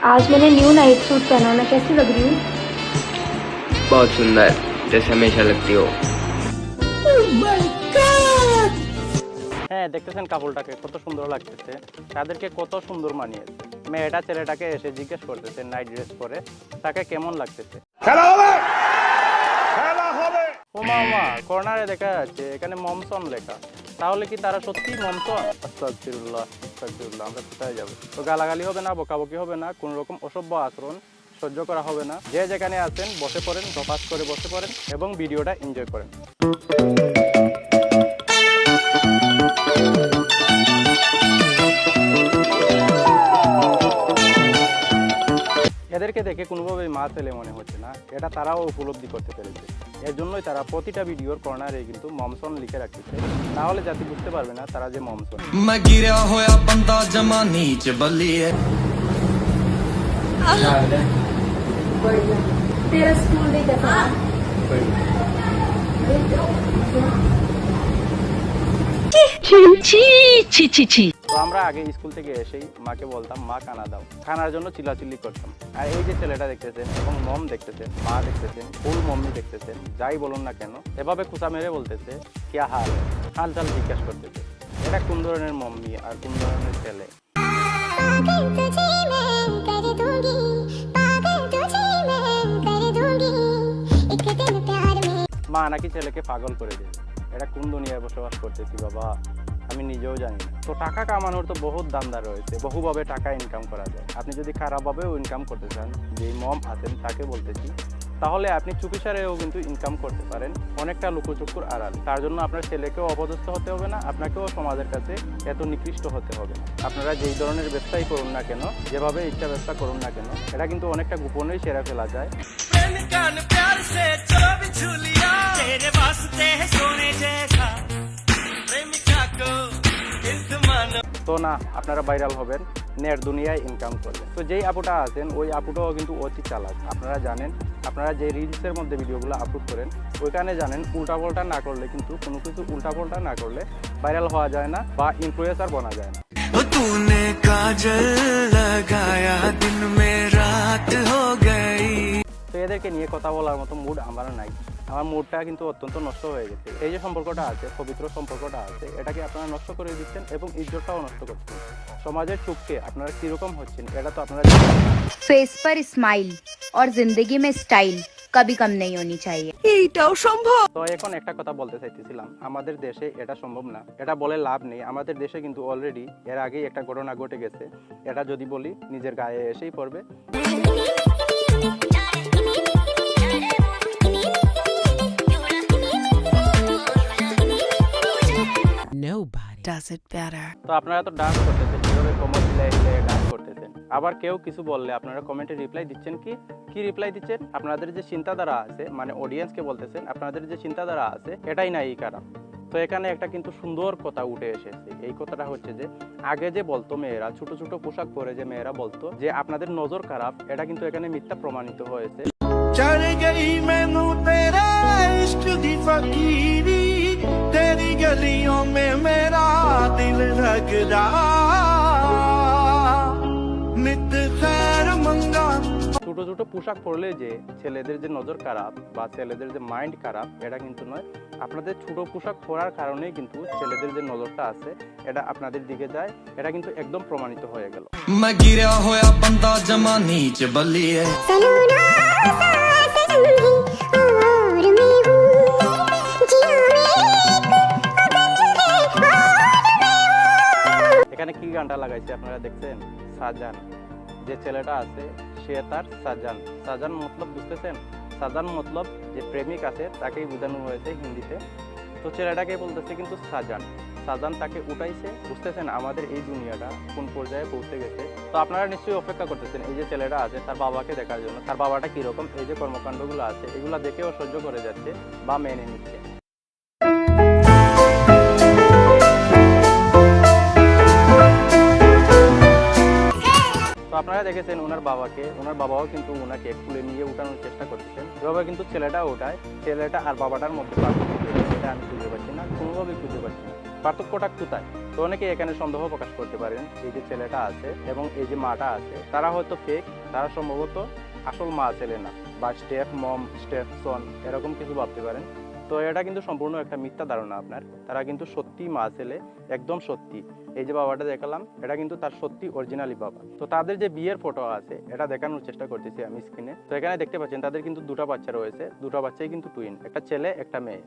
आज मैंने new night suit पहना, मैं कैसी लग रही हूँ? बहुत सुंदर, जैसे हमेशा लगती हो। হ্যাঁ, দেখতেছেন কাপড়টাকে কত সুন্দর লাগতেছে, তাদেরকে কত সুন্দর মানিয়েছে। মেয়েটা ছেলেটাকে এসে জিজ্ঞেস করতেছে নাইট ড্রেস পরে তাকে কেমন লাগতেছে। ওমা ওমা, কর্নারে দেখা যাচ্ছে এখানে মমসন লেখা, তাহলে কি তারা সত্যি মমসন? আস্তাগফিরুল্লাহ আস্তাগফিরুল্লাহ, আমরা কোথায় যাবো? তো গালাগালি হবে না, বকাবকি হবে না, কোন রকম অসভ্য আচরণ সহ্য করা হবে না। যে যেখানে আছেন বসে পড়েন, ধপাস করে বসে পড়েন এবং ভিডিওটা এনজয় করেন। এদেরকে দেখে কোনোভাবেই মা ছেলে মনে হচ্ছে না, এটা তারাও উপলব্ধি করতে পেরেছে। এর জন্যই তারা প্রতিটা ভিডিওর কর্নারে কিন্তু মমসন লিখে রাখতেছে, না হলে জাতি বুঝতে পারবে না তারা যে মমসন। तेरा स्कूल डे कैसा था? তো আমরা আগে স্কুল থেকে এসেই মাকে বলতাম মা খানা দাও, খানার জন্য চিল্লাচিল্লি করতাম। আর এই যে ছেলেটা দেখতেছেন এবং মম দেখতেছেন, মা দেখতেছেন, ফুল মম্মি দেখতেছেন, যাই বলুন না কেন এভাবে কুচা মেরে বলতেছে কিয়া হাল, হালচাল জিজ্ঞাসা করতেছে। এটা কোন ধরনের মম্মি আর কোন ধরনের ছেলে? মা নাকি ছেলেকে পাগল করে দেবে। এটা কোন দুনিয়ায় বসবাস করতেছি বাবা, আমি নিজেও জানি না। তো টাকা কামানোর তো বহুত দান্দা রয়েছে, বহুভাবে টাকা ইনকাম করা যায়। আপনি যদি খারাপভাবেও ইনকাম করতে চান, যে মম আছেন তাকে বলতেছি, তাহলে আপনি চুপিসারেও কিন্তু ইনকাম করতে পারেন, অনেকটা লুকোচুকুর আড়াল। তার জন্য আপনার ছেলেকেও অপদস্থ হতে হবে না, আপনাকেও সমাজের কাছে এত নিকৃষ্ট হতে হবে না। আপনারা যেই ধরনের ব্যবসাই করুন না কেন, যেভাবে ইচ্ছা ব্যবসা করুন না কেন, এটা কিন্তু অনেকটা গোপনেই সেরা ফেলা যায়। তো না, আপনারা ভাইরাল হবেন, নেট দুনিয়ায় ইনকাম করবেন। তো যেই আপুটা আছেন ওই আপুটাও কিন্তু অতি চালাক। আপনারা জানেন, আপনারা যে রিলসের মধ্যে ভিডিওগুলো আপলোড করেন ওইখানে জানেন উল্টাপাল্টা না করলে, কিন্তু কোনো কিছু উল্টাপাল্টা না করলে ভাইরাল হওয়া যায় না বা ইনফ্লুয়েন্সার বনা যায় না। तूने काजल लगाया दिन में रात हो गई। তো এদেরকে নিয়ে কথা বলার মতো মুড আমার নাই, আমার মুডটা কিন্তু অত্যন্ত নষ্ট হয়ে গেছে। এই যে সম্পর্কটা আছে, পবিত্র সম্পর্কটা আছে, এটাকে আপনারা নষ্ট করে দিচ্ছেন এবং ইজ্জতটাও নষ্ট করছেন। সমাজের চোখে আপনারা কিরকম হচ্ছেন এটা তো আপনারা জানেন। फेस पर स्माइल और जिंदगी में स्टाइल कभी कम नहीं होनी चाहिए। এইটাও সম্ভব। তো এখন একটা কথা বলতে চাইতেছিলাম, আমাদের দেশে এটা সম্ভব না, এটা বলে লাভ নেই। আমাদের দেশে কিন্তু অলরেডি এর আগেই একটা ঘটনা ঘটে গেছে, এটা যদি বলি নিজের গায়ে এসেই পড়বে। Nobody does it better. তো আপনারা তো ডান্স করতেছেন, কিভাবে কোমর হিলাই হিলাই ডান্স করতেছেন। আবার কেউ কিছু বললে আপনারা কমেন্টে রিপ্লাই দিচ্ছেন কি রিপ্লাই দিচ্ছেন? আপনাদের যে চিন্তাধারা আছে, মানে অডিয়েন্সকে বলতেছেন আপনাদের যে চিন্তাধারা আছে এটাই নাই খারাপ। তো এখানে একটা কিন্তু সুন্দর কথা উঠে এসেছে। এই কথাটা হচ্ছে যে আগে যে বলতো মেয়েরা, ছোট ছোট পোশাক পরে যে মেয়েরা বলতো যে আপনাদের নজর খারাপ, এটা কিন্তু এখানে মিথ্যা প্রমাণিত হয়েছে। चढ़ गई मैनू तेरे इश्क दी फकीरी, तेरी गलियों में मेरा दिल लगदा, नित खैर मंगा। ছোট ছোট পোশাক পরলে যে ছেলেদের যে নজর খারাপ বা ছেলেদের যে মাইন্ড খারাপ, এটা কিন্তু নয়। আপনাদের ছোট পোশাক পরার কারণেই কিন্তু ছেলেদের যে নজরটা আছে এটা আপনাদের দিকে যায়, এটা কিন্তু একদম প্রমাণিত হয়ে গেল। मैं गिरा होया बंदा जमा नीच बलिए। এখানে কি গানটা লাগাইছে আপনারা দেখছেন? সাজান। যে ছেলেটা আছে সে তার সাজান। সাজান মতলব বুঝতেছেন? সাজান মতলব যে প্রেমিক আছে তাকেই বোঝানো হয়েছে হিন্দিতে। তো ছেলেটাকে বলতেছে কিন্তু সাজান। সাজান তাকে উঠাইছে। বুঝতেছেন আমাদের এই দুনিয়াটা কোন পর্যায়ে পৌঁছে গেছে। তো আপনারা নিশ্চয়ই অপেক্ষা করতেছেন এই যে ছেলেটা আছে তার বাবাকে দেখার জন্য, তার বাবাটা কিরকম, এই যে কর্মকাণ্ডগুলো আছে এগুলো দেখেও সহ্য করে যাচ্ছে বা মেনে নিচ্ছে। তো আপনারা দেখেছেন ওনার বাবাকে, ওনার বাবাও কিন্তু ওনাকে কুলে নিয়ে উঠানোর চেষ্টা করতেছেন। এভাবে কিন্তু ছেলেটা ওঠায়, ছেলেটা আর বাবাটার মধ্যে পার্থক্য এটা আমি খুঁজে পাচ্ছি না, কোনোভাবেই খুঁজে পাচ্ছি না। পার্থক্যটা কোথায়? তো অনেকে এখানে সন্দেহ প্রকাশ করতে পারেন, এই যে ছেলেটা আছে এবং এই যে মাটা আছে, তারা হয়তো ফেক, তারা সম্ভবত আসল মা ছেলে না, বা স্টেপ মম, স্টেপ সন এরকম কিছু ভাবতে পারেন। তো এটা কিন্তু সম্পূর্ণ একটা মিথ্যা ধারণা আপনার। তারা কিন্তু সত্যি মা ছেলে, একদম সত্যি। এই যে বাবাটা দেখালাম, এটা কিন্তু তার সত্যি অরিজিনালি বাবা। তো তাদের যে বিয়ের ফটো আছে, এটা দেখানোর চেষ্টা করতেছি আমি স্ক্রিনে। তো এখানে দেখতে পাচ্ছেন তাদের কিন্তু দুটো বাচ্চা রয়েছে, দুটো বাচ্চাই কিন্তু টুইন, একটা ছেলে একটা মেয়ে।